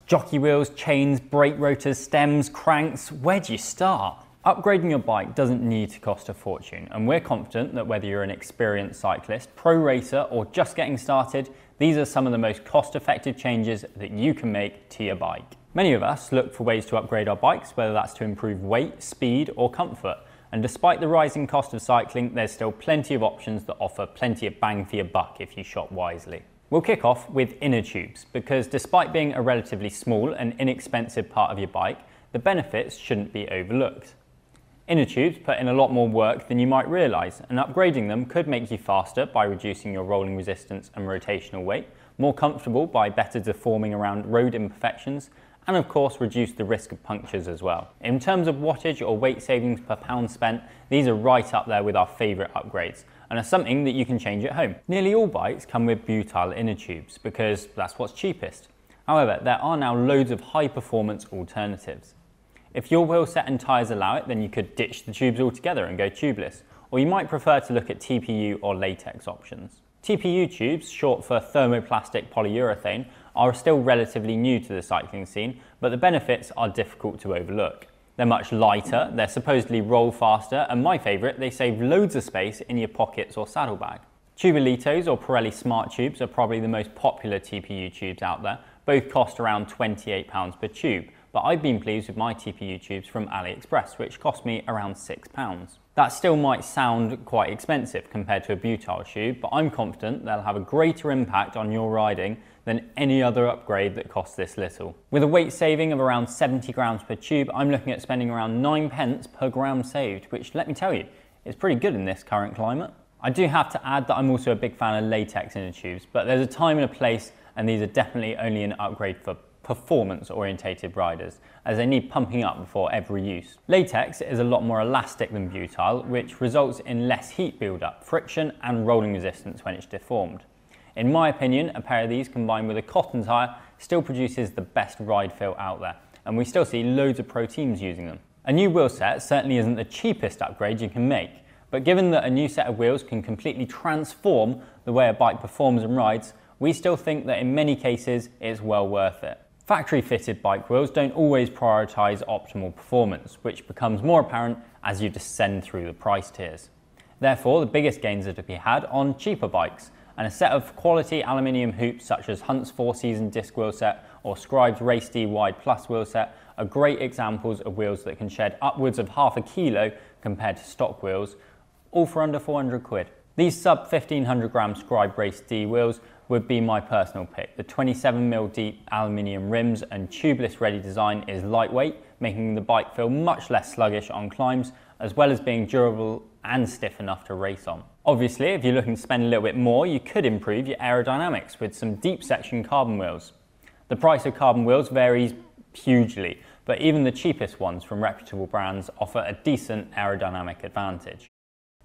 Jockey wheels, chains, brake rotors, stems, cranks, where do you start? Upgrading your bike doesn't need to cost a fortune, and we're confident that whether you're an experienced cyclist, pro racer, or just getting started, these are some of the most cost-effective changes that you can make to your bike. Many of us look for ways to upgrade our bikes, whether that's to improve weight, speed, or comfort. And despite the rising cost of cycling, there's still plenty of options that offer plenty of bang for your buck if you shop wisely. We'll kick off with inner tubes, because despite being a relatively small and inexpensive part of your bike, the benefits shouldn't be overlooked. Inner tubes put in a lot more work than you might realise, and upgrading them could make you faster by reducing your rolling resistance and rotational weight, more comfortable by better deforming around road imperfections, and of course reduce the risk of punctures as well. In terms of wattage or weight savings per pound spent, these are right up there with our favourite upgrades, and are something that you can change at home. Nearly all bikes come with butyl inner tubes because that's what's cheapest. However, there are now loads of high performance alternatives. If your wheel set and tyres allow it, then you could ditch the tubes altogether and go tubeless, or you might prefer to look at TPU or latex options. TPU tubes, short for thermoplastic polyurethane, are still relatively new to the cycling scene, but the benefits are difficult to overlook. They're much lighter, they're supposedly roll faster, and my favourite, they save loads of space in your pockets or saddlebag. Tubolitos or Pirelli Smart Tubes are probably the most popular TPU tubes out there. Both cost around £28 per tube, but I've been pleased with my TPU tubes from AliExpress, which cost me around £6. That still might sound quite expensive compared to a butyl tube, but I'm confident they'll have a greater impact on your riding than any other upgrade that costs this little. With a weight saving of around 70 grams per tube, I'm looking at spending around 9 pence per gram saved, which, let me tell you, is pretty good in this current climate. I do have to add that I'm also a big fan of latex inner tubes, but there's a time and a place, and these are definitely only an upgrade for performance-orientated riders, as they need pumping up before every use. Latex is a lot more elastic than butyl, which results in less heat build-up, friction, and rolling resistance when it's deformed. In my opinion, a pair of these combined with a cotton tyre still produces the best ride feel out there, and we still see loads of pro teams using them. A new wheel set certainly isn't the cheapest upgrade you can make, but given that a new set of wheels can completely transform the way a bike performs and rides, we still think that in many cases it's well worth it. Factory-fitted bike wheels don't always prioritise optimal performance, which becomes more apparent as you descend through the price tiers. Therefore, the biggest gains are to be had on cheaper bikes, and a set of quality aluminium hoops such as Hunt's 4-season disc wheel set or Scribe's Race D Wide Plus wheel set are great examples of wheels that can shed upwards of half a kilo compared to stock wheels, all for under 400 quid. These sub 1500 gram Scribe Race D wheels would be my personal pick. The 27mm deep aluminium rims and tubeless ready design is lightweight, making the bike feel much less sluggish on climbs, as well as being durable and stiff enough to race on. Obviously, if you're looking to spend a little bit more, you could improve your aerodynamics with some deep section carbon wheels. The price of carbon wheels varies hugely, but even the cheapest ones from reputable brands offer a decent aerodynamic advantage.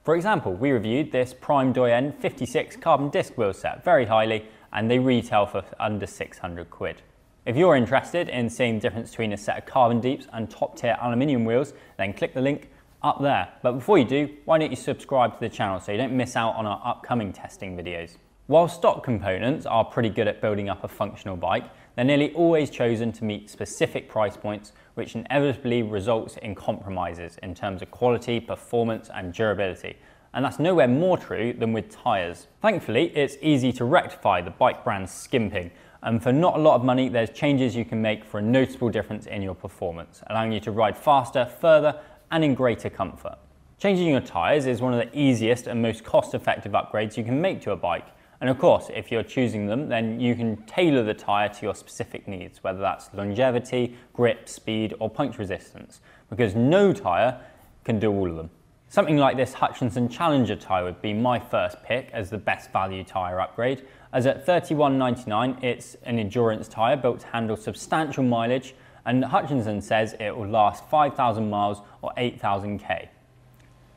For example, we reviewed this Prime Doyen 56 carbon disc wheel set very highly, and they retail for under 600 quid. If you're interested in seeing the difference between a set of carbon deeps and top tier aluminium wheels, then click the link up there. But before you do, why don't you subscribe to the channel so you don't miss out on our upcoming testing videos. While stock components are pretty good at building up a functional bike, they're nearly always chosen to meet specific price points, which inevitably results in compromises in terms of quality, performance, and durability. And that's nowhere more true than with tyres. Thankfully, it's easy to rectify the bike brand's skimping, and for not a lot of money, there's changes you can make for a noticeable difference in your performance, allowing you to ride faster, further, and in greater comfort. Changing your tyres is one of the easiest and most cost-effective upgrades you can make to a bike. And of course, if you're choosing them, then you can tailor the tyre to your specific needs, whether that's longevity, grip, speed, or puncture resistance, because no tyre can do all of them. Something like this Hutchinson Challenger tyre would be my first pick as the best value tyre upgrade, as at $31.99 it's an endurance tyre built to handle substantial mileage, and Hutchinson says it will last 5,000 miles or 8,000 k.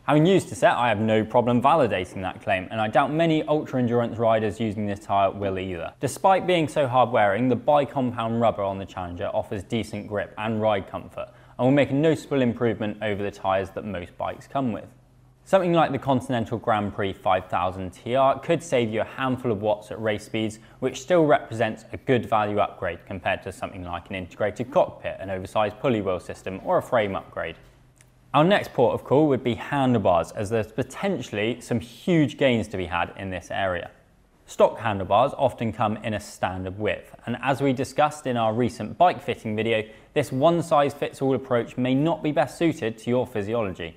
Having used the set, I have no problem validating that claim, and I doubt many ultra-endurance riders using this tyre will either. Despite being so hard-wearing, the bi-compound rubber on the Challenger offers decent grip and ride comfort, and will make a noticeable improvement over the tyres that most bikes come with. Something like the Continental Grand Prix 5000 TR could save you a handful of watts at race speeds, which still represents a good value upgrade compared to something like an integrated cockpit, an oversized pulley wheel system, or a frame upgrade. Our next port of call would be handlebars, as there's potentially some huge gains to be had in this area. Stock handlebars often come in a standard width, and as we discussed in our recent bike fitting video, this one-size-fits-all approach may not be best suited to your physiology.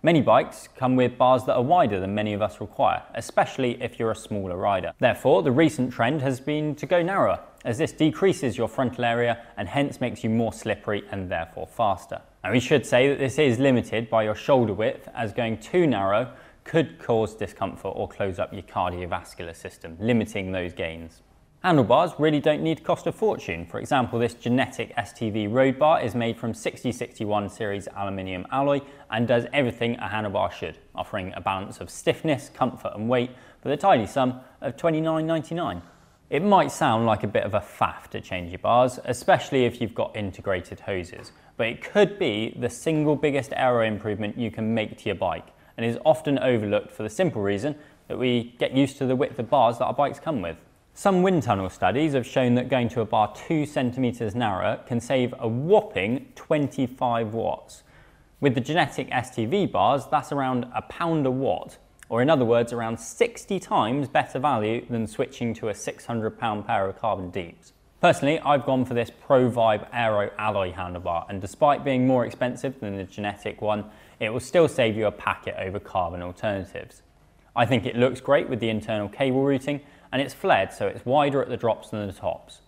Many bikes come with bars that are wider than many of us require, especially if you're a smaller rider. Therefore, the recent trend has been to go narrower, as this decreases your frontal area and hence makes you more slippery and therefore faster. Now, we should say that this is limited by your shoulder width, as going too narrow could cause discomfort or close up your cardiovascular system, limiting those gains. Handlebars really don't need to cost a fortune. For example, this Genetic STV road bar is made from 6061 series aluminium alloy and does everything a handlebar should, offering a balance of stiffness, comfort and weight for the tidy sum of $29.99. It might sound like a bit of a faff to change your bars, especially if you've got integrated hoses, but it could be the single biggest aero improvement you can make to your bike, and is often overlooked for the simple reason that we get used to the width of bars that our bikes come with. Some wind tunnel studies have shown that going to a bar 2 centimeters narrower can save a whopping 25 watts. With the Genetic STV bars, that's around £1 a watt, or in other words, around 60 times better value than switching to a £600 pair of carbon deeps. Personally, I've gone for this Pro Vibe Aero alloy handlebar, and despite being more expensive than the Genetic one, it will still save you a packet over carbon alternatives. I think it looks great with the internal cable routing, and it's flared so it's wider at the drops than the tops.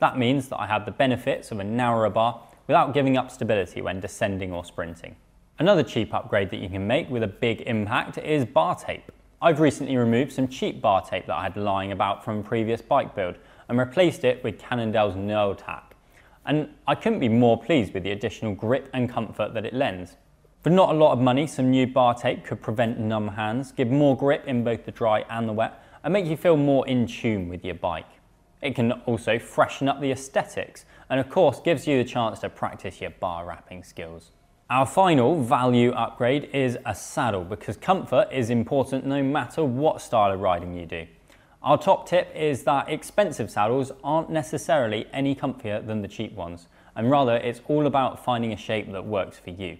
That means that I have the benefits of a narrower bar without giving up stability when descending or sprinting. Another cheap upgrade that you can make with a big impact is bar tape. I've recently removed some cheap bar tape that I had lying about from a previous bike build and replaced it with Cannondale's Knurl Tack. And I couldn't be more pleased with the additional grip and comfort that it lends. For not a lot of money, some new bar tape could prevent numb hands, give more grip in both the dry and the wet, and make you feel more in tune with your bike. It can also freshen up the aesthetics, and of course gives you the chance to practice your bar wrapping skills. Our final value upgrade is a saddle, because comfort is important no matter what style of riding you do. Our top tip is that expensive saddles aren't necessarily any comfier than the cheap ones, and rather it's all about finding a shape that works for you.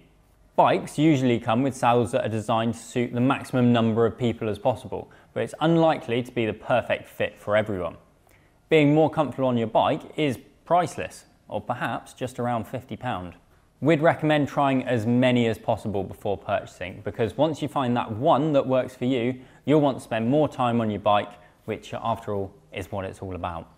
Bikes usually come with saddles that are designed to suit the maximum number of people as possible, but it's unlikely to be the perfect fit for everyone. Being more comfortable on your bike is priceless, or perhaps just around £50. We'd recommend trying as many as possible before purchasing, because once you find that one that works for you, you'll want to spend more time on your bike, which after all is what it's all about.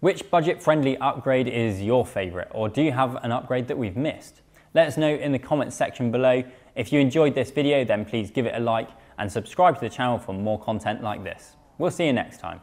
Which budget-friendly upgrade is your favourite, or do you have an upgrade that we've missed? Let us know in the comments section below. If you enjoyed this video, then please give it a like and subscribe to the channel for more content like this. We'll see you next time.